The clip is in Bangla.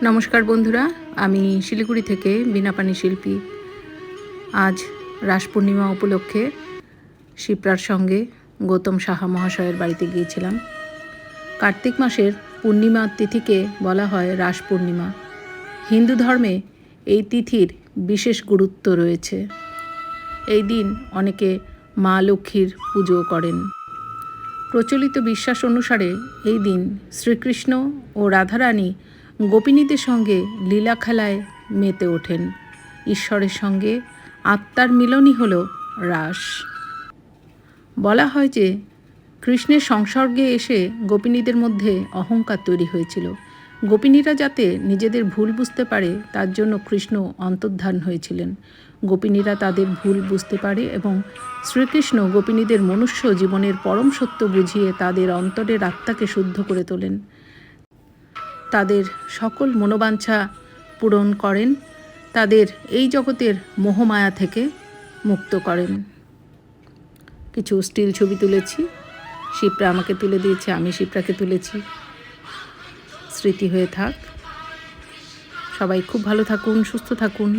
নমস্কার বন্ধুরা, আমি শিলিগুড়ি থেকে বীণাপাণি শিল্পী। আজ রাস পূর্ণিমা উপলক্ষে শিপ্রার সঙ্গে গৌতম সাহা মহাশয়ের বাড়িতে গিয়েছিলাম। কার্তিক মাসের পূর্ণিমা তিথিকে বলা হয় রাস পূর্ণিমা। হিন্দু ধর্মে এই তিথির বিশেষ গুরুত্ব রয়েছে। এই দিন অনেকে মা লক্ষ্মীর পুজো করেন। প্রচলিত বিশ্বাস অনুসারে এই দিন শ্রীকৃষ্ণ ও রাধারানী গোপিনীদের সঙ্গে লীলা খেলায় মেতে ওঠেন। ঈশ্বরের সঙ্গে আত্মার মিলনই হল রাস। বলা হয় যে কৃষ্ণের সংসর্গে এসে গোপিনীদের মধ্যে অহংকার তৈরি হয়েছিল। গোপিনীরা যাতে নিজেদের ভুল বুঝতে পারে তার জন্য কৃষ্ণ অন্তর্ধান হয়েছিলেন। গোপিনীরা তাদের ভুল বুঝতে পারে এবং শ্রীকৃষ্ণ গোপিনীদের মনুষ্য জীবনের পরম সত্য বুঝিয়ে তাদের অন্তরের আত্মাকে শুদ্ধ করে তোলেন। তাদের সকল মনোবাঞ্ছা পূরণ করেন, তাদের এই জগতের মোহমায়া থেকে মুক্ত করেন। কিছু স্টিল ছবি তুলেছি, শিপ্রা আমাকে তুলে দিয়েছে, আমি শিপ্রাকে তুলেছি। স্মৃতি হয়ে থাক। সবাই খুব ভালো থাকুন, সুস্থ থাকুন।